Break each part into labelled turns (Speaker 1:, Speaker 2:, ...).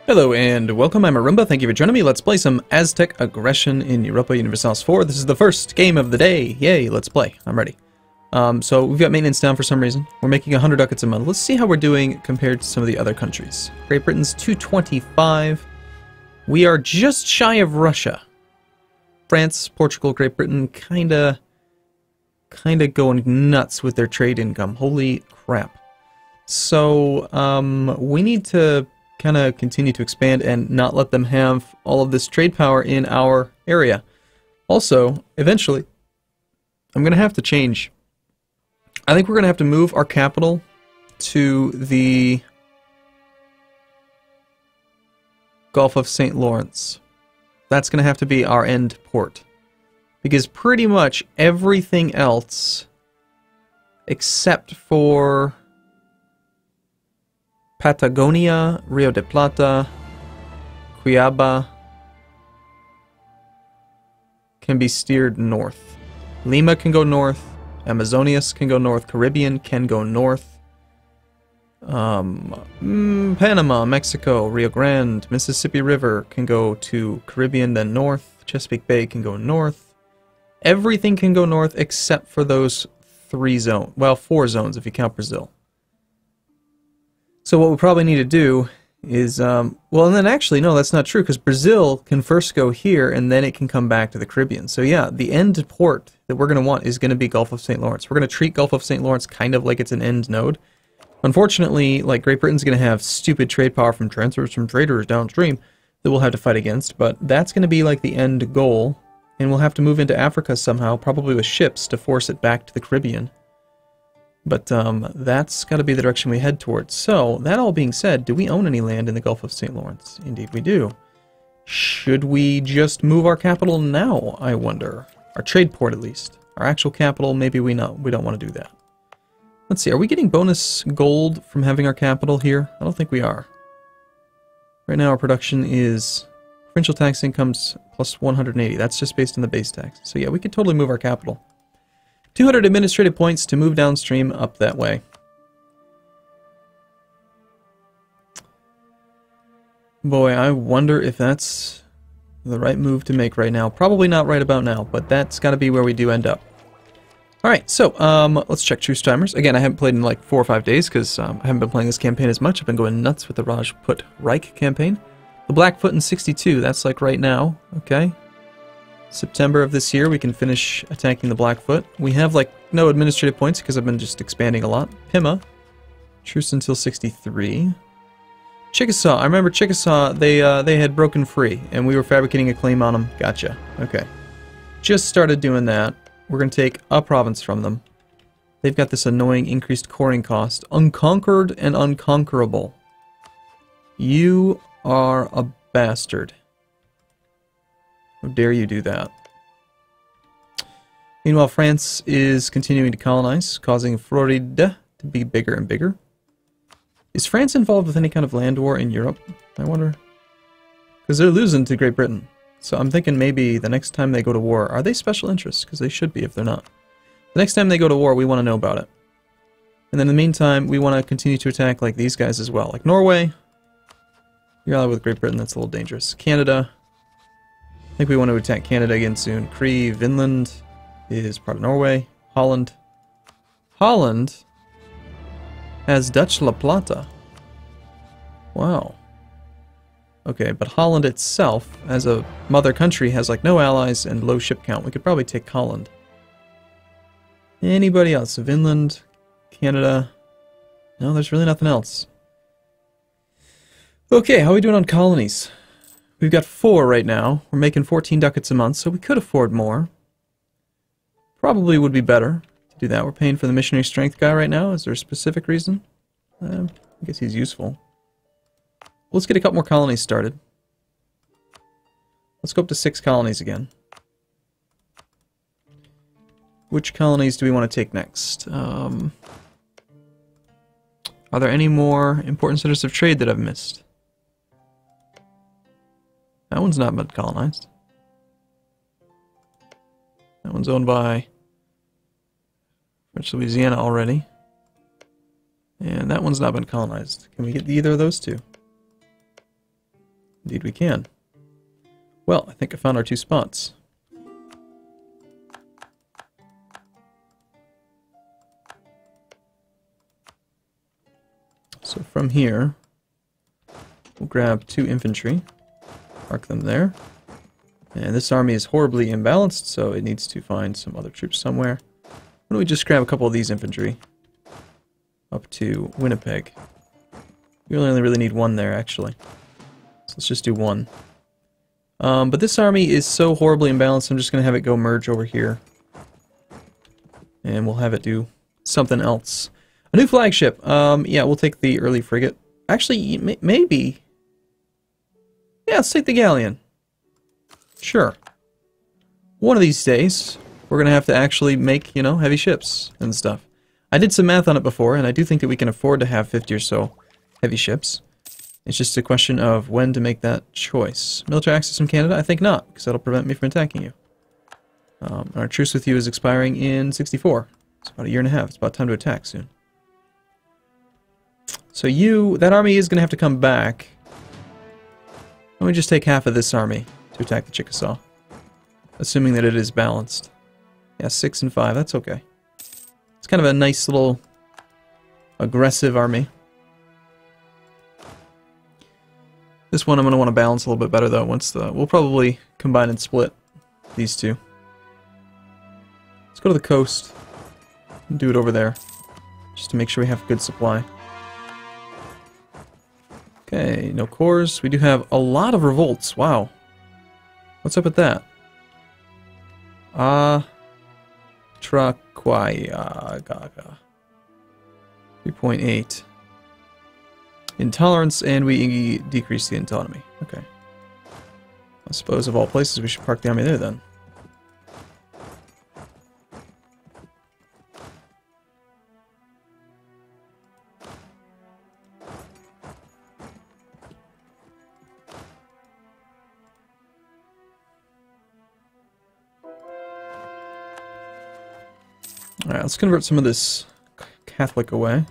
Speaker 1: Hello and welcome, I'm Arumba, thank you for joining me. Let's play some Aztec Aggression in Europa Universalis IV. This is the first game of the day. Yay, let's play. I'm ready. So we've got maintenance down for some reason. We're making 100 ducats a month. Let's see how we're doing compared to some of the other countries. Great Britain's 225. We are just shy of Russia. France, Portugal, Great Britain kinda going nuts with their trade income. Holy crap. So, we need to kind of continue to expand and not let them have all of this trade power in our area. Also, eventually, I'm going to have to change. I think we're going to have to move our capital to the Gulf of St. Lawrence. That's going to have to be our end port. Because pretty much everything else, except for Patagonia, Rio de Plata, Cuiabá, can be steered north. Lima can go north, Amazonas can go north, Caribbean can go north, Panama, Mexico, Rio Grande, Mississippi River can go to Caribbean, then north, Chesapeake Bay can go north. Everything can go north except for those 3 zones, well, 4 zones if you count Brazil. So what we probably need to do is, well, and then actually, no, that's not true, because Brazil can first go here, and then it can come back to the Caribbean. So yeah, the end port that we're going to want is going to be Gulf of St. Lawrence. We're going to treat Gulf of St. Lawrence kind of like it's an end node. Unfortunately, like, Great Britain's going to have stupid trade power from transfers from traders downstream that we'll have to fight against, but that's going to be like the end goal, and we'll have to move into Africa somehow, probably with ships, to force it back to the Caribbean. But that's got to be the direction we head towards. So, that all being said, do we own any land in the Gulf of St. Lawrence? Indeed we do. Should we just move our capital now, I wonder? Our trade port, at least. Our actual capital, maybe we don't want to do that. Let's see, are we getting bonus gold from having our capital here? I don't think we are. Right now our production is provincial tax incomes plus 180. That's just based on the base tax. So yeah, we could totally move our capital. 200 administrative points to move downstream up that way. Boy, I wonder if that's the right move to make right now. Probably not right about now, but that's got to be where we do end up. Alright, so let's check truce timers. Again, I haven't played in like 4 or 5 days because I haven't been playing this campaign as much. I've been going nuts with the Rajput Reich campaign. The Blackfoot in 62, that's like right now. Okay. September of this year, we can finish attacking the Blackfoot. We have, like, no administrative points because I've been just expanding a lot. Pima, truce until 63. Chickasaw, I remember Chickasaw, they had broken free, and we were fabricating a claim on them. Gotcha. Okay. Just started doing that. We're going to take a province from them. They've got this annoying increased coring cost. Unconquered and unconquerable. You are a bastard. How dare you do that? Meanwhile, France is continuing to colonize, causing Florida to be bigger and bigger. Is France involved with any kind of land war in Europe? I wonder. Because they're losing to Great Britain. So I'm thinking maybe the next time they go to war, are they special interests? Because they should be if they're not. The next time they go to war, we want to know about it. And then in the meantime, we want to continue to attack like these guys as well. Like Norway. You're allied with Great Britain, that's a little dangerous. Canada. I think we want to attack Canada again soon. Cree, Vinland is part of Norway. Holland. Holland has Dutch La Plata. Wow. Okay, but Holland itself, as a mother country, has like no allies and low ship count. We could probably take Holland. Anybody else? Vinland, Canada. No, there's really nothing else. Okay, how are we doing on colonies? We've got 4 right now. We're making 14 ducats a month, so we could afford more. Probably would be better to do that. We're paying for the missionary strength guy right now. Is there a specific reason? I guess he's useful. Let's get a couple more colonies started. Let's go up to 6 colonies again. Which colonies do we want to take next? Are there any more important centers of trade that I've missed? That one's not been colonized. That one's owned by French Louisiana already. And that one's not been colonized. Can we get either of those two? Indeed we can. Well, I think I found our 2 spots. So from here, we'll grab 2 infantry, mark them there. And this army is horribly imbalanced, so it needs to find some other troops somewhere. Why don't we just grab a couple of these infantry up to Winnipeg? We only really need 1 there, actually. So let's just do 1. But this army is so horribly imbalanced, I'm just going to have it go merge over here. And we'll have it do something else. A new flagship. Yeah, we'll take the early frigate. Actually, maybe. Yeah, let's take the galleon. Sure. One of these days, we're going to have to actually make, you know, heavy ships and stuff. I did some math on it before, and I do think that we can afford to have 50 or so heavy ships. It's just a question of when to make that choice. Military access from Canada? I think not, because that'll prevent me from attacking you. Our truce with you is expiring in 64. It's about a year and a half. It's about time to attack soon. So that army is going to have to come back. Let me just take half of this army to attack the Chickasaw. Assuming that it is balanced. Yeah, 6 and 5, that's okay. It's kind of a nice little aggressive army. This one I'm going to want to balance a little bit better though. We'll probably combine and split these 2. Let's go to the coast and do it over there, just to make sure we have good supply. Okay, no cores. We do have a lot of revolts. Wow. What's up with that? Traquaya Gaga. 3.8. Intolerance, and we decrease the autonomy. Okay. I suppose of all places we should park the army there then. Alright, let's convert some of this Catholic away.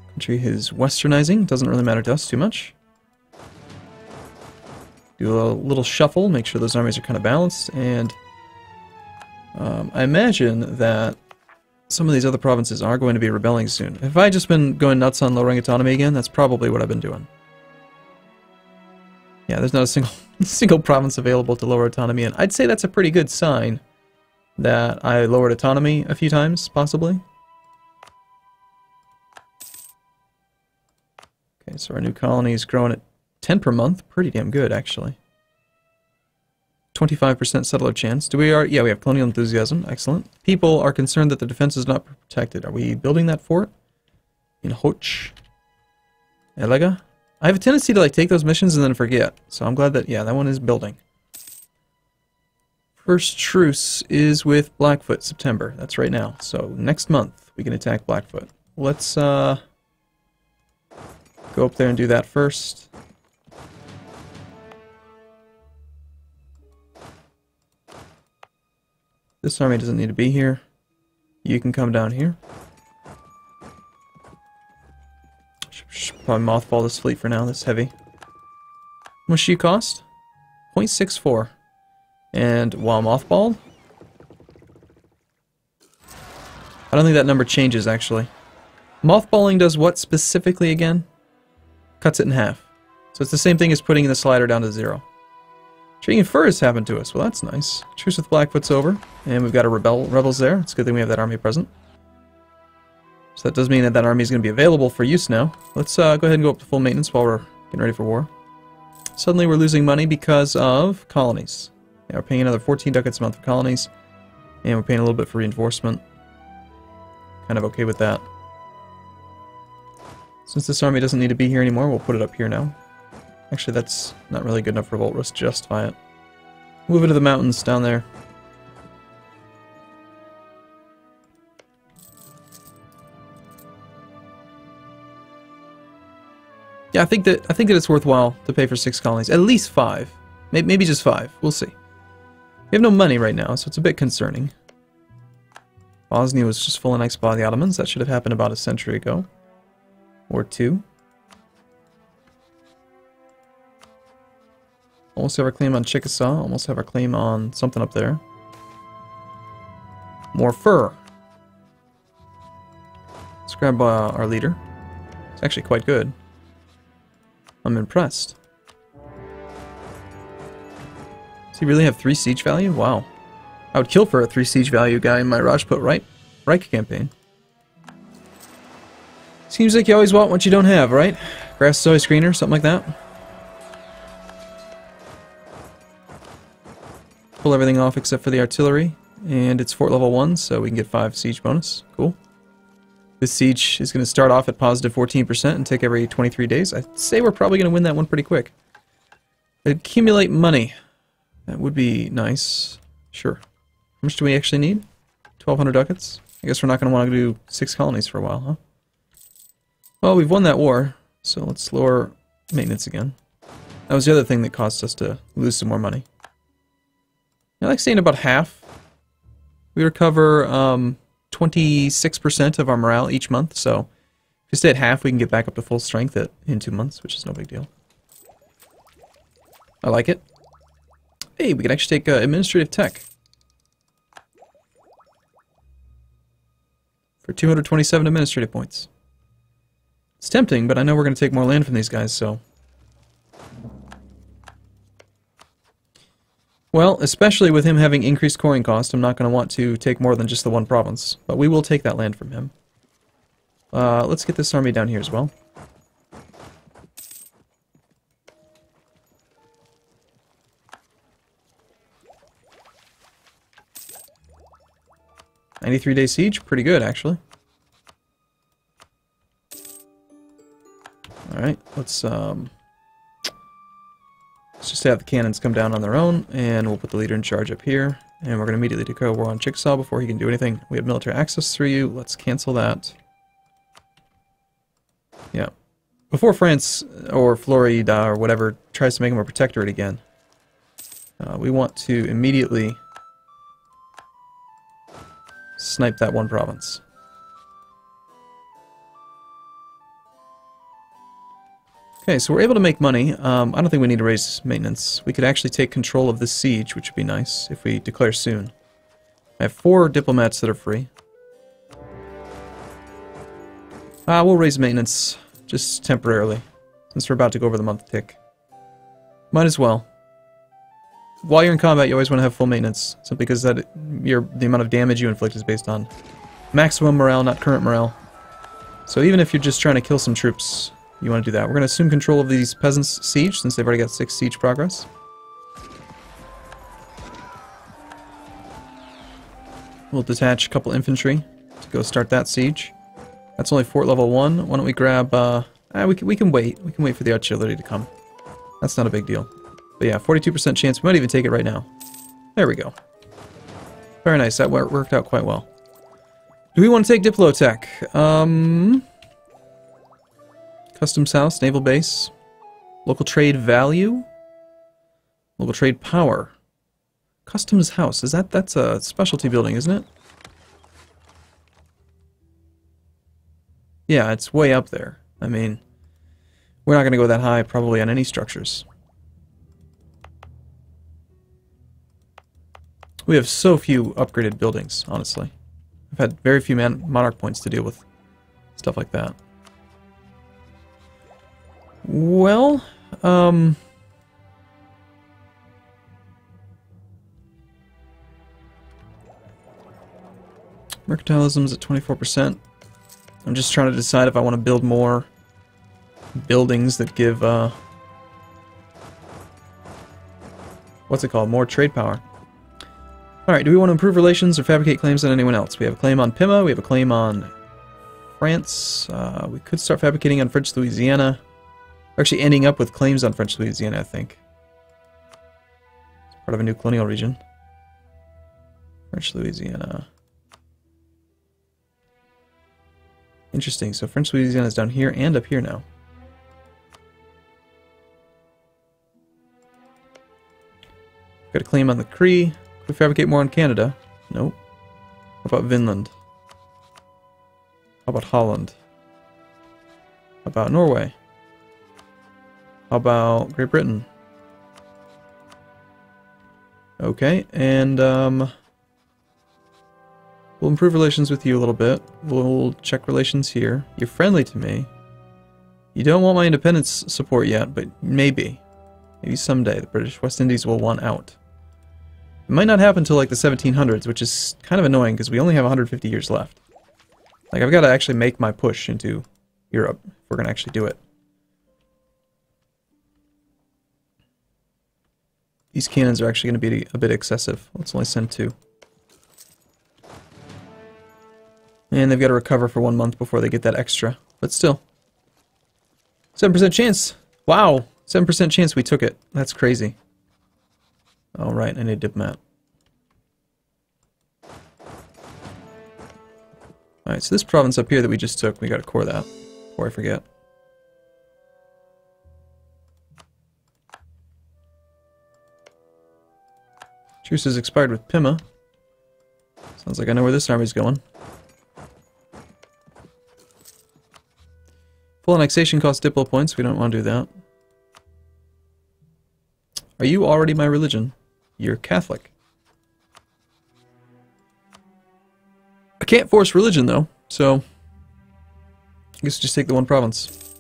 Speaker 1: Country is westernizing, doesn't really matter to us too much. Do a little shuffle, make sure those armies are kind of balanced, and I imagine that some of these other provinces are going to be rebelling soon. If I just been going nuts on lowering autonomy again, that's probably what I've been doing. Yeah, there's not a single province available to lower autonomy in. I'd say that's a pretty good sign that I lowered autonomy a few times, possibly. Okay, so our new colony is growing at 10 per month. Pretty damn good, actually. 25% settler chance. Yeah, we have colonial enthusiasm. Excellent. People are concerned that the defense is not protected. Are we building that fort? In Hoch? Elega? I have a tendency to take those missions and then forget. So I'm glad that, yeah, that one is building. First truce is with Blackfoot, September. That's right now. So next month we can attack Blackfoot. Let's go up there and do that first. This army doesn't need to be here. You can come down here. Should probably mothball this fleet for now. That's heavy. How much do you cost? 0.64. And while mothballed? I don't think that number changes, actually. Mothballing does what specifically again? Cuts it in half. So it's the same thing as putting the slider down to 0. Trading fur has happened to us. Well, that's nice. Truce with Blackfoot's over. And we've got our rebels there. It's a good thing we have that army present. So that does mean that army is going to be available for use now. Let's go ahead and go up to full maintenance while we're getting ready for war. Suddenly we're losing money because of colonies. Yeah, we're paying another 14 ducats a month for colonies. And we're paying a little bit for reinforcement. Kind of okay with that. Since this army doesn't need to be here anymore, we'll put it up here now. Actually, that's not really good enough for revolt risk to justify it. Move it to the mountains down there. Yeah, I think that it's worthwhile to pay for 6 colonies. At least 5. Maybe just 5. We'll see. We have no money right now, so it's a bit concerning. Bosnia was just full annexed by the Ottomans. That should have happened about a century ago. Or 2. Almost have our claim on Chickasaw. Almost have our claim on something up there. More fur. Let's grab our leader. It's actually quite good. I'm impressed. Does he really have 3 siege value? Wow. I would kill for a 3 siege value guy in my Rajput Reich campaign. Seems like you always want what you don't have, right? Grass is always greener, something like that. Pull everything off except for the artillery. And it's fort level 1, so we can get 5 siege bonus. Cool. This siege is going to start off at positive 14% and take every 23 days. I'd say we're probably going to win that one pretty quick. Accumulate money. That would be nice. Sure. How much do we actually need? 1,200 ducats? I guess we're not going to want to do 6 colonies for a while, huh? Well, we've won that war, so let's lower maintenance again. That was the other thing that caused us to lose some more money. I like saying about half. We recover 26% of our morale each month, so if we stay at half, we can get back up to full strength in 2 months, which is no big deal. I like it. Hey, we can actually take administrative tech. For 227 administrative points. It's tempting, but I know we're going to take more land from these guys, so... Well, especially with him having increased coring cost, I'm not going to want to take more than just the one province. But we will take that land from him. Let's get this army down here as well. "93-day siege, pretty good actually. Alright, let's just have the cannons come down on their own, and we'll put the leader in charge up here. And we're going to immediately declare war on Chickasaw before he can do anything. We have military access through you. Let's cancel that. Yeah. Before France or Florida or whatever tries to make him a protectorate again, we want to immediately snipe that one province. Okay, so we're able to make money. I don't think we need to raise maintenance. We could actually take control of this siege, which would be nice if we declare soon. I have 4 diplomats that are free. We'll raise maintenance, just temporarily, since we're about to go over the month tick. Might as well. While you're in combat, you always want to have full maintenance, simply because the amount of damage you inflict is based on maximum morale, not current morale. So even if you're just trying to kill some troops, you want to do that. We're going to assume control of these peasants' siege, since they've already got 6 siege progress. We'll detach a couple infantry to go start that siege. That's only fort level 1. Why don't we grab... we can wait. We can wait for the artillery to come. That's not a big deal. But yeah, 42% chance. We might even take it right now. There we go. Very nice. That worked out quite well. Do we want to take Diplotech? Customs house, naval base, local trade value, local trade power, customs house. That's a specialty building, isn't it? Yeah, it's way up there. I mean, we're not going to go that high probably on any structures. We have so few upgraded buildings, honestly. I've had very few monarch points to deal with stuff like that. Well, mercantilism's at 24%. I'm just trying to decide if I want to build more buildings that give, what's it called? More trade power. Alright, do we want to improve relations or fabricate claims on anyone else? We have a claim on Pima, we have a claim on France, we could start fabricating on French Louisiana. We're actually ending up with claims on French Louisiana, I think. It's part of a new colonial region. French Louisiana. Interesting, so French Louisiana is down here and up here now. Got a claim on the Cree. Could we fabricate more on Canada? Nope. How about Vinland? How about Holland? How about Norway? How about Great Britain? Okay, and we'll improve relations with you a little bit. We'll check relations here. You're friendly to me. You don't want my independence support yet, but maybe. Maybe someday the British West Indies will want out. It might not happen until like the 1700s, which is kind of annoying because we only have 150 years left. Like, I've got to actually make my push into Europe if we're going to actually do it. These cannons are actually going to be a bit excessive. Let's only send 2. And they've got to recover for 1 month before they get that extra. But still. 7% chance! Wow! 7% chance we took it. That's crazy. Alright, I need a diplomat. Alright, so this province up here that we just took, we gotta core that before I forget. Truce has expired with Pima. Sounds like I know where this army's going. Full annexation costs Diplo points, we don't want to do that. Are you already my religion? You're Catholic. I can't force religion though, so I guess just take the one province.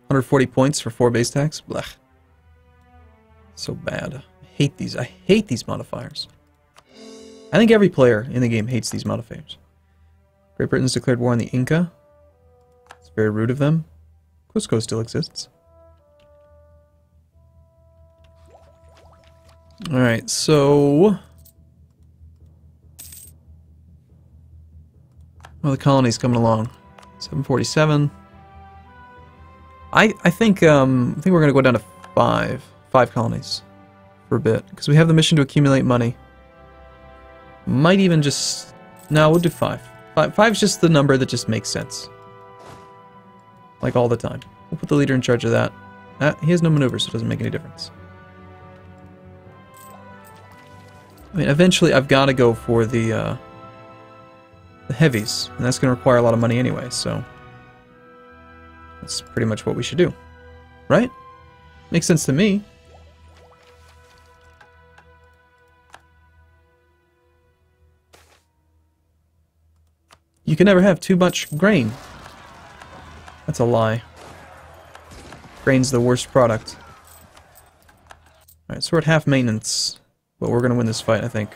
Speaker 1: 140 points for 4 base tax? Blech. So bad. I hate these modifiers. I think every player in the game hates these modifiers. Great Britain's declared war on the Inca. It's very rude of them. Cusco still exists. Alright, so... well, the colony's coming along. 747. I think we're gonna go down to 5 colonies for a bit, because we have the mission to accumulate money. Might even just... no, we'll do 5. 5's just the number that just makes sense. Like all the time. We'll put the leader in charge of that. He has no maneuver, so it doesn't make any difference. I mean, eventually I've got to go for the heavies, and that's going to require a lot of money anyway, so that's pretty much what we should do. Right? Makes sense to me. You can never have too much grain. That's a lie. Grain's the worst product. Alright, so we're at half maintenance, but we're going to win this fight, I think.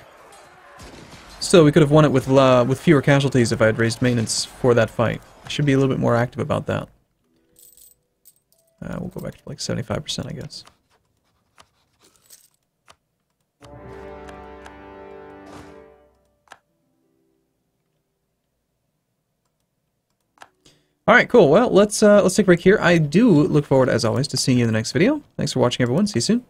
Speaker 1: Still, we could have won it with fewer casualties if I had raised maintenance for that fight. I should be a little bit more active about that. We'll go back to like 75%, I guess. Alright, cool. Well, let's take a break here. I do look forward, as always, to seeing you in the next video. Thanks for watching, everyone. See you soon.